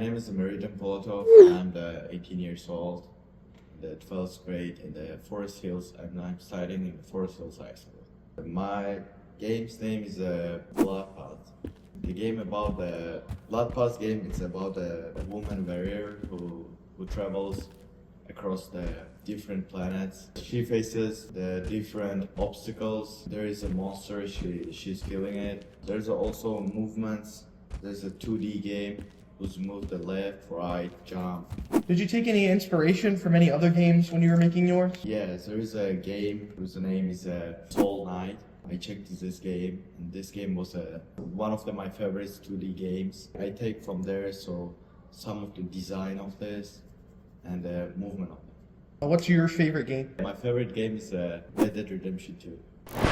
name is Meridian Polotov. I'm 18 years old, the 12th grade in the Forest Hills, and I'm studying in the Forest Hills High School. My game's name is Blood Path. The game about the Blood Path game, it's about a woman warrior who travels across the different planets. She faces the different obstacles. There is a monster, she's killing it. There's also movements. There's a 2D game who's moved the left, right, jump. Did you take any inspiration from any other games when you were making yours? Yes, there is a game whose name is Soul Knight. I checked this game, and this game was one of my favorite 2D games. I take from there some of the design of this and the movement of it. What's your favorite game? My favorite game is Red Dead Redemption 2.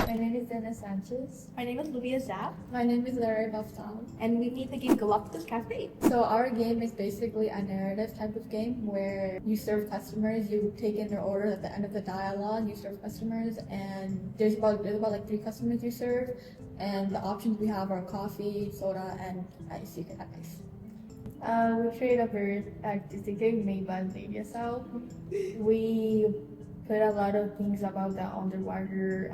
My name is Dana Sanchez. My name is Livia Zapp. My name is Larry Baftan. And we made the game Galapagos Café. So our game is basically a narrative type of game where you serve customers, you take in their order at the end of the dialogue, you serve customers, and there's about like 3 customers you serve, and the options we have are coffee, soda, and ice. You can have ice. We created a very artistic game made by Livia Zapp. We put a lot of things about the underwater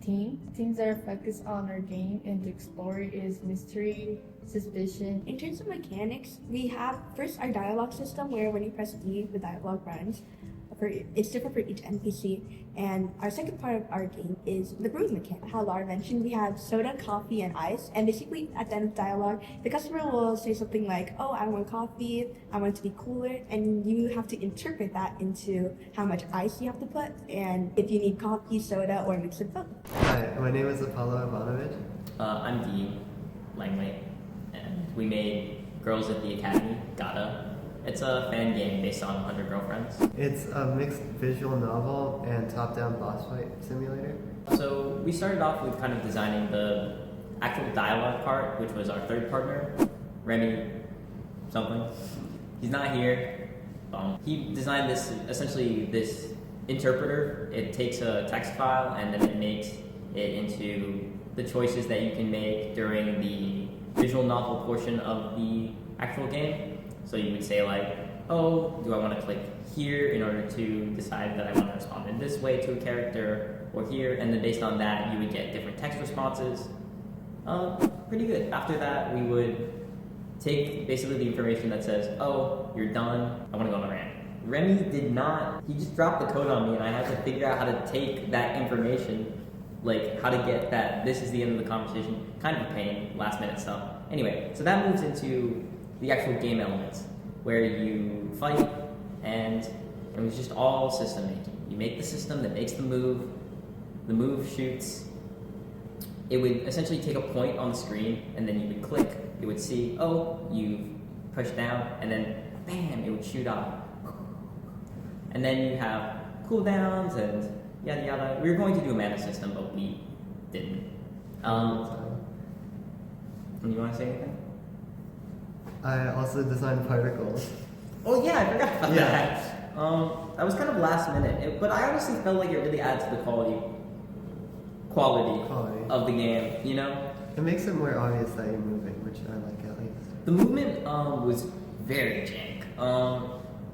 theme. Things that are focused on our game and to explore is mystery, suspicion. In terms of mechanics, we have first our dialogue system where when you press D, the dialogue runs. It's different for each NPC. And our second part of our game is the brewing mechanic. How Lara mentioned, we have soda, coffee, and ice. And basically, at the end of dialogue, the customer will say something like, "Oh, I want coffee, I want it to be cooler," and you have to interpret that into how much ice you have to put, and if you need coffee, soda, or mix of both. Hi, my name is Apollo Ivanovich. I'm Dean Langley, and we made Girls at the Academy, GATA. It's a fan game based on 100 Girlfriends. It's a mixed visual novel and top-down boss fight simulator. So we started off with kind of designing the actual dialogue part, which was our third partner, Remy something. He's not here. He designed this interpreter. It takes a text file and then it makes it into the choices that you can make during the visual novel portion of the actual game. So you would say like, oh, do I want to click here in order to decide that I want to respond in this way to a character, or here, and then based on that you would get different text responses. Pretty good. After that we would take basically the information that says, oh, you're done, I want to go on a rant. Remy did not, he just dropped the code on me and I had to figure out how to take that information, like how to get that, this is the end of the conversation, kind of a pain, last minute stuff. Anyway, so that moves into the actual game elements, where you fight, and it was just all system making. You make the system that makes the move shoots. It would essentially take a point on the screen, and then you would click, it would see, oh, you've pushed down, and then bam, it would shoot off. And then you have cooldowns and yada yada. We were going to do a mana system, but we didn't. You want to say anything? I also designed particles. Oh yeah, I forgot about that. That was kind of last minute, but I honestly felt like it really adds to the quality of the game, you know? It makes it more obvious that you're moving, which I like at least. The movement was very jank.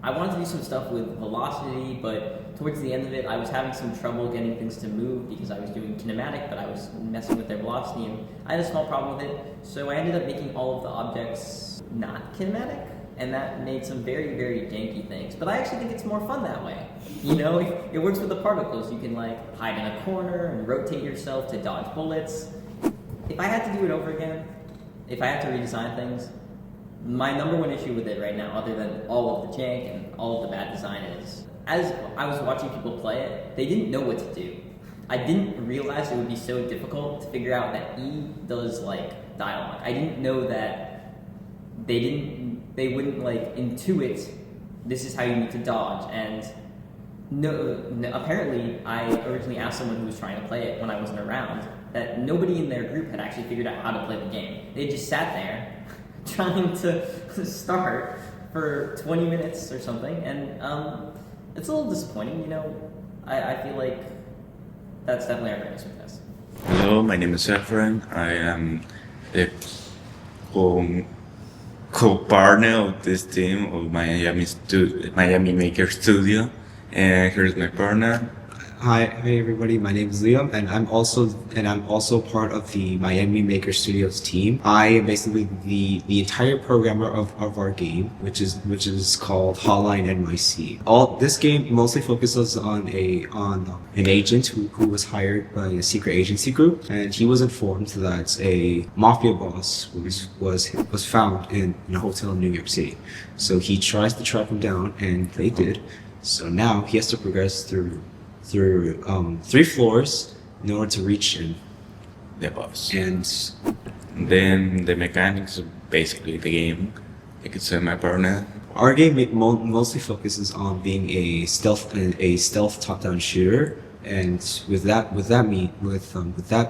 I wanted to do some stuff with velocity, but towards the end of it, I was having some trouble getting things to move because I was doing kinematic, but I was messing with their velocity, and I had a small problem with it. So I ended up making all of the objects not kinematic, and that made some very, very janky things. But I actually think it's more fun that way. You know, it works with the particles. You can like hide in a corner and rotate yourself to dodge bullets. If I had to do it over again, if I had to redesign things, my number one issue with it right now, other than all of the jank and all of the bad design, is as I was watching people play it, they didn't know what to do. I didn't realize it would be so difficult to figure out that E does like dialogue. I didn't know that they wouldn't like intuit this is how you need to dodge. And no, apparently I originally asked someone who was trying to play it when I wasn't around that nobody in their group had actually figured out how to play the game. They just sat there trying to start for 20 minutes or something, and it's a little disappointing, you know. I feel like that's definitely our greatest weakness. Hello, my name is Efren. I am the co-partner of this team of Miami Maker Studio, and here's my partner. Hi, hey everybody. My name is Liam, and I'm also part of the Miami Maker Studios team. I am basically the entire programmer of our game, which is called Hotline NYC. This game mostly focuses on an agent who was hired by a secret agency group, and he was informed that a mafia boss was found in a hotel in New York City. So he tries to track him down, and they did. So now he has to progress through 3 floors in order to reach him, The boss. and Then the mechanics of basically the game. I could say my partner. our game mostly focuses on being a stealth top-down shooter, and with that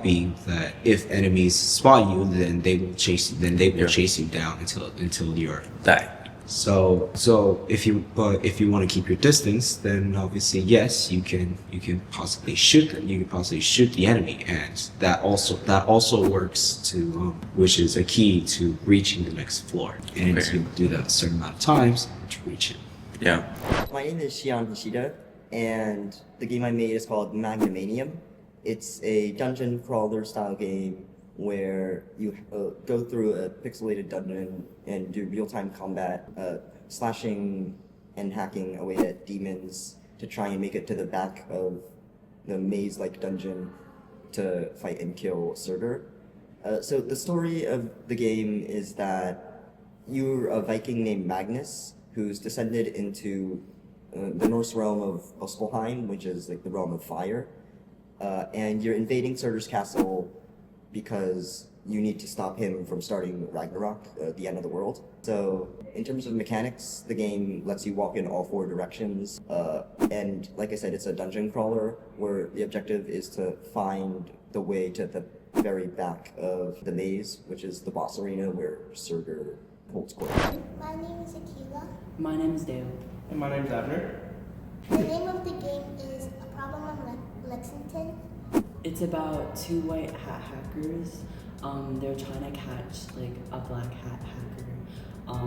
being that if enemies spot you, then they will chase you down until you're Die. So if you want to keep your distance, then obviously yes, you can possibly shoot them. You can possibly shoot the enemy, and that also works to which is a key to reaching the next floor. And Okay. you do that a certain amount of times to reach it. Yeah. My name is Shion Hishida, and the game I made is called Magnimanium. It's a dungeon crawler style game where you go through a pixelated dungeon and do real-time combat, slashing and hacking away at demons to try and make it to the back of the maze-like dungeon to fight and kill Surtr. So the story of the game is that you're a Viking named Magnus who's descended into the Norse realm of Muspelheim, which is like the realm of fire, and you're invading Surtr's castle because you need to stop him from starting Ragnarok, the end of the world. So in terms of mechanics, the game lets you walk in all 4 directions, and like I said, it's a dungeon crawler where the objective is to find the way to the very back of the maze, which is the boss arena where Surtr holds court. My name is Akila. My name is Dale. And my name's Abner. The name of the game is A Problem on Lexington. It's about 2 white hat hackers. They're trying to catch like a black hat hacker,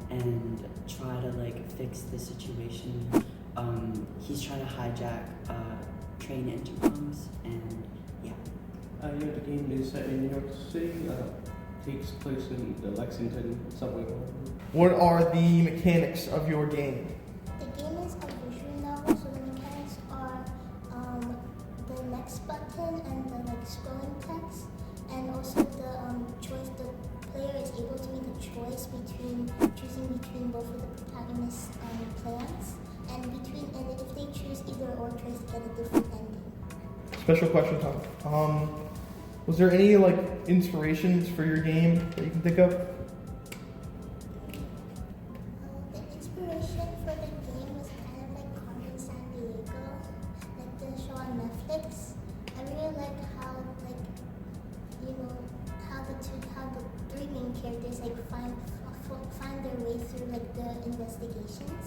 and try to like fix the situation. He's trying to hijack train intercoms, and yeah. The game is set in New York City. Takes place in the Lexington subway. What are the mechanics of your game? The game is a visual novel, so the mechanics are the next button and the like scrolling text, and also the choice. The player is able to make a choice between choosing between both of the protagonists' plans, and if they choose either or choice, get a different ending. Special question time. Was there any like inspirations for your game that you can think of? The inspiration for the game was kind of like Carmen San Diego, like the show on Netflix. I really like how how the 3 main characters like find their way through like the investigations.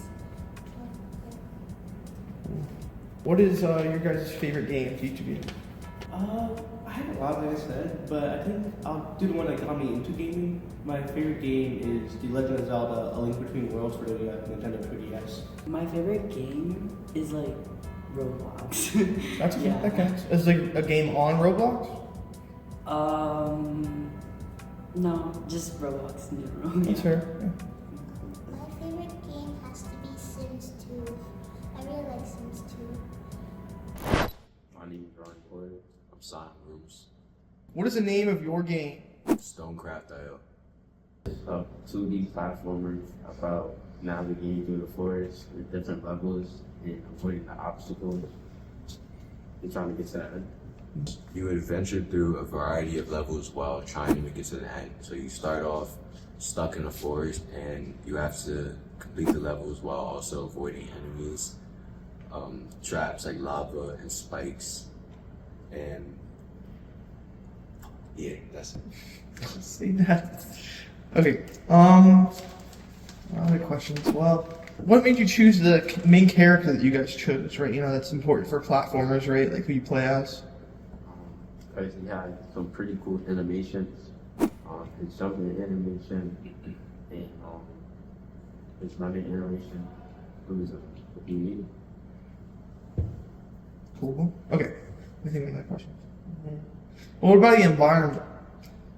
What is your guys' favorite game, each of you? I have a lot, like I said, but I think I'll do the one that got me into gaming. My favorite game is The Legend of Zelda: A Link Between Worlds for the Nintendo 3DS. My favorite game is like Roblox. That's yeah. that counts. Is like a game on Roblox? No, just Roblox in general. That's fair. Yeah. My favorite game has to be Sims 2. I really like Sims 2. My name is Ron Porter. I'm Sonic Rooms. What is the name of your game? Stonecraft.io. It's a 2D platformer about navigating through the forest with different levels and avoiding the obstacles and trying to get to the end. You adventure through a variety of levels while trying to make it to the end. So you start off stuck in a forest and you have to complete the levels while also avoiding enemies, traps like lava and spikes, and yeah, that's it. Say that. Okay. Other questions. Well, what made you choose the main character that you guys chose? Right. You know that's important for platformers, right? Like who you play as. Because he had some pretty cool animations, his jumping animation, and it's running iteration. Who's what you need? Cool. Okay. I think of that question. Well, what about the environment?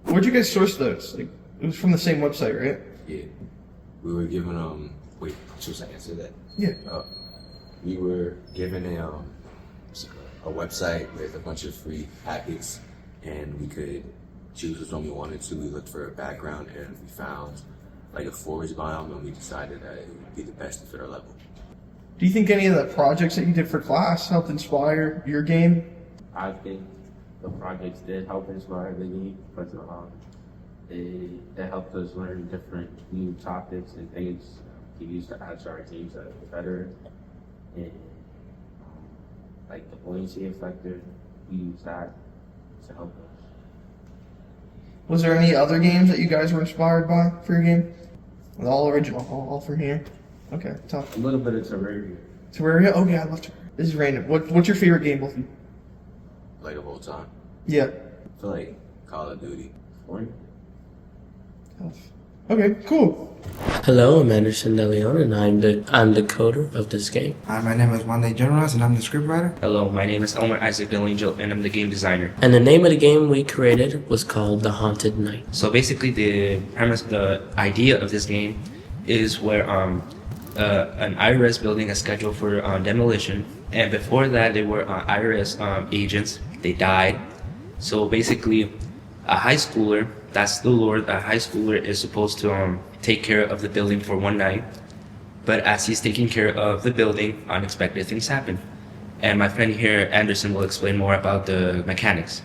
Where'd you guys source those? Like, it was from the same website, right? Yeah. We were given wait, should I answer that? Yeah. We were given a website with a bunch of free packets, and we could choose which one we wanted to. We looked for a background, and we found like a forest biome, and we decided that it would be the best to fit our level. Do you think any of the projects that you did for class helped inspire your game? I think the projects did help inspire the game, but they helped us learn different new topics and things to use to add to our games that are better. And like the buoyancy effector, we use that to help us. Was there any other games that you guys were inspired by for your game? All original, all from here? Okay, tough. A little bit of Terraria. Terraria? Oh yeah, I love Terraria. This is random. What's your favorite game, both of you? Like of all time? Yeah. I feel like Call of Duty. Tough. Okay, cool. Hello, I'm Anderson De Leon, and I'm the coder of this game. Hi, my name is Wande Jonas, and I'm the scriptwriter. Hello, my name is Elmer Isaac Delangel, and I'm the game designer. And the name of the game we created was called The Haunted Night. So basically, the premise, the idea of this game is where an IRS building is scheduled for demolition, and before that, they were IRS agents. They died. So basically, a high schooler, that's the lore, a high schooler is supposed to take care of the building for one night. But as he's taking care of the building, unexpected things happen. And my friend here, Anderson, will explain more about the mechanics.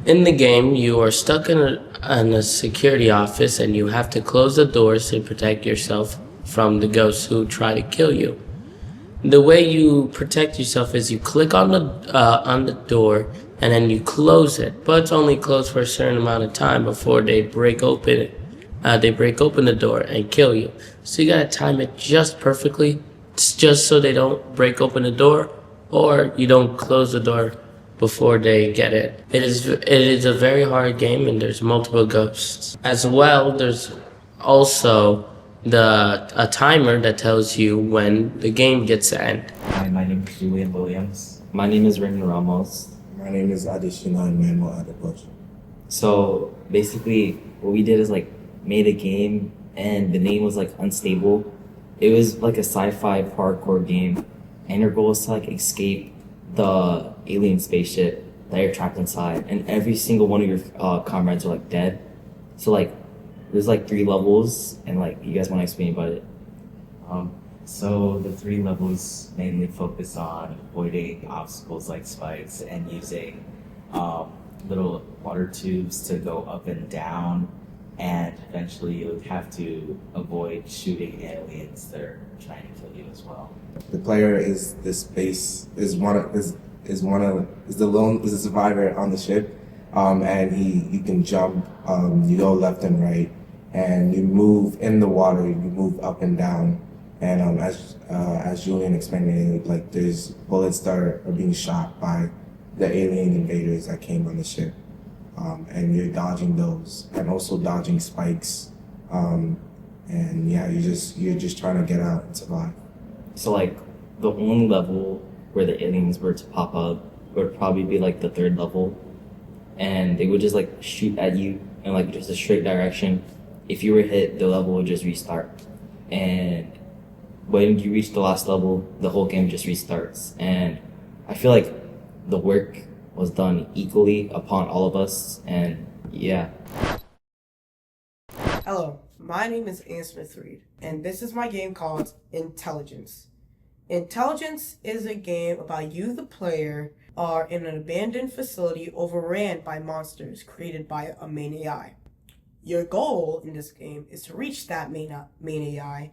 In the game, you are stuck in a security office, and you have to close the doors to protect yourself from the ghosts who try to kill you. The way you protect yourself is you click on the door, and then you close it, but it's only closed for a certain amount of time before they break open it. They break open the door and kill you. So you gotta time it just perfectly, just so they don't break open the door, or you don't close the door before they get it. It is a very hard game, and there's multiple ghosts. As well, there's also a timer that tells you when the game gets to end. Hi, my name is Julian Williams. My name is Raymond Ramos. My name is Adishina Emmanuel Adepoche. So basically, what we did is like made a game, and the name was like Unstable. It was like a sci-fi parkour game, and your goal was to like escape the alien spaceship that you're trapped inside, and every single one of your comrades are like dead. So like there's like 3 levels, and like you guys want to explain about it? So the 3 levels mainly focus on avoiding obstacles like spikes and using little water tubes to go up and down, and eventually you would have to avoid shooting aliens that are trying to kill you as well. The player is the survivor on the ship, and you can jump, you go left and right, and you move in the water, you move up and down. And as Julian explained, like there's bullets that are being shot by the alien invaders that came on the ship, and you're dodging those, and also dodging spikes, and yeah, you're just trying to get out and survive. So like the only level where the aliens were to pop up would probably be like the 3rd level, and they would just like shoot at you in like just a straight direction. If you were hit, the level would just restart, and when you reach the last level, the whole game just restarts. And I feel like the work was done equally upon all of us, and yeah. Hello, my name is Ian Smith-Reed, and this is my game called Intelligence. Intelligence is a game about you, the player, are in an abandoned facility overran by monsters created by a main AI. Your goal in this game is to reach that main AI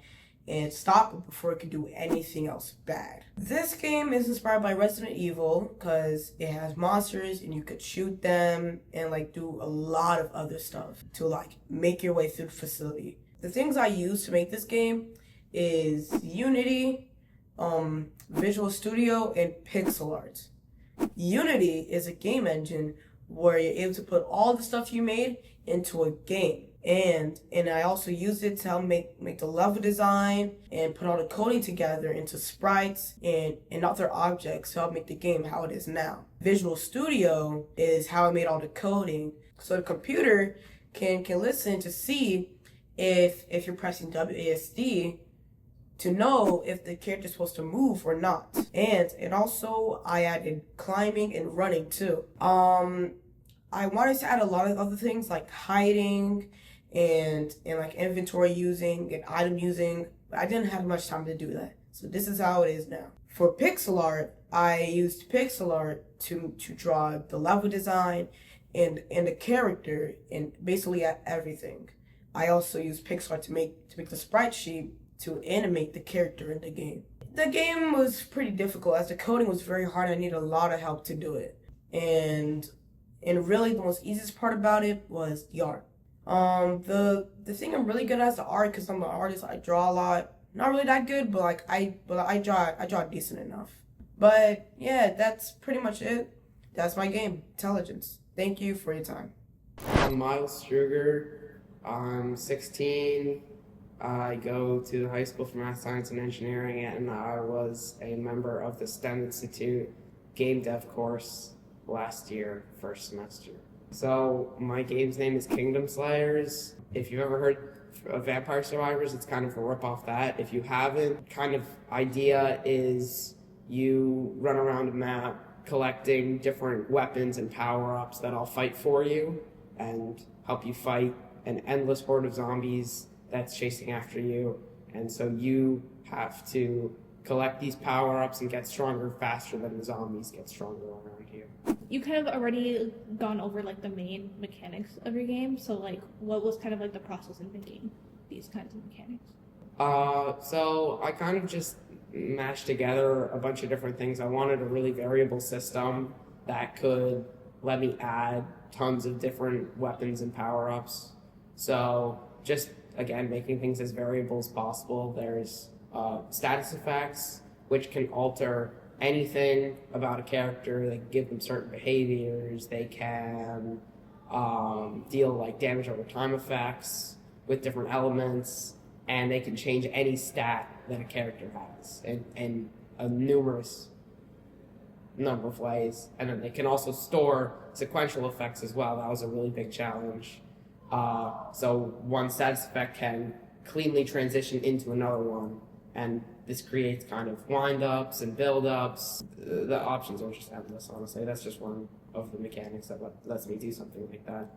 and stop it before it can do anything else bad. This game is inspired by Resident Evil because it has monsters and you could shoot them and like do a lot of other stuff to like make your way through the facility. The things I use to make this game is Unity, Visual Studio, and pixel art. Unity is a game engine where you're able to put all the stuff you made into a game. And I also used it to help make the level design and put all the coding together into sprites and other objects to help make the game how it is now. Visual Studio is how I made all the coding. So the computer can listen to see if you're pressing WASD to know if the character's supposed to move or not. And also I added climbing and running too. I wanted to add a lot of other things like hiding and like inventory using and item using, but I didn't have much time to do that. So this is how it is now. For pixel art, I used pixel art to draw the level design and the character and basically everything. I also used pixel art to make the sprite sheet to animate the character in the game. The game was pretty difficult as the coding was very hard. I needed a lot of help to do it. And really the most easiest part about it was the art. The thing I'm really good at is the art because I'm an artist. I draw a lot. Not really that good, but like I draw decent enough. But yeah, that's pretty much it. That's my game, Intelligence. Thank you for your time. I'm Miles Struger. I'm 16. I go to the High School for Math, Science, and Engineering, and I was a member of the STEM Institute game dev course last year, first semester. So my game's name is Kingdom Slayers. If you've ever heard of Vampire Survivors, it's kind of a rip off that. If you haven't, kind of idea is you run around a map collecting different weapons and power-ups that all fight for you and help you fight an endless horde of zombies that's chasing after you. And so you have to collect these power-ups and get stronger faster than the zombies get stronger around you. You kind of already gone over like the main mechanics of your game, so like what was kind of like the process in thinking these kinds of mechanics? So I kind of just mashed together a bunch of different things. I wanted a really variable system that could let me add tons of different weapons and power-ups. So just, again, making things as variable as possible. There's status effects, which can alter anything about a character. They can give them certain behaviors. They can deal like damage over time effects with different elements, and they can change any stat that a character has in a numerous number of ways. And then they can also store sequential effects as well. That was a really big challenge. So one status effect can cleanly transition into another one, and this creates kind of wind-ups and build-ups. The options are just endless, honestly. That's just one of the mechanics that lets me do something like that.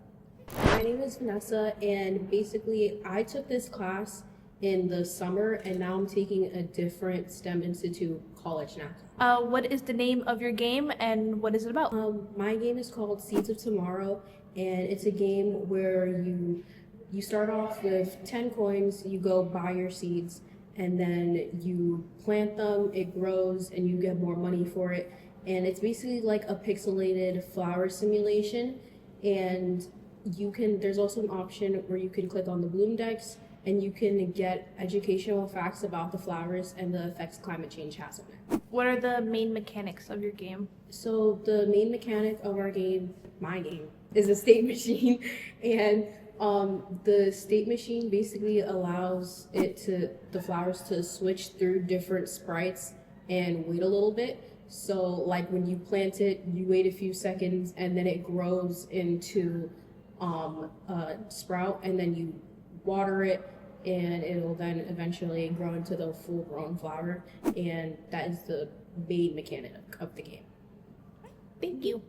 My name is Vanessa, and basically I took this class in the summer, and now I'm taking a different STEM Institute college now. What is the name of your game, and what is it about? My game is called Seeds of Tomorrow, and it's a game where you start off with 10 coins, you go buy your seeds, and then you plant them, it grows, and you get more money for it. And it's basically like a pixelated flower simulation, and there's also an option where you can click on the bloom decks, and you can get educational facts about the flowers and the effects climate change has on it. What are the main mechanics of your game? So the main mechanic of our game, my game, is a state machine, and the state machine basically allows the flowers to switch through different sprites and wait a little bit. So like when you plant it, you wait a few seconds, and then it grows into a sprout, and then you water it, and it'll then eventually grow into the full-grown flower, and that is the main mechanic of the game. Thank you.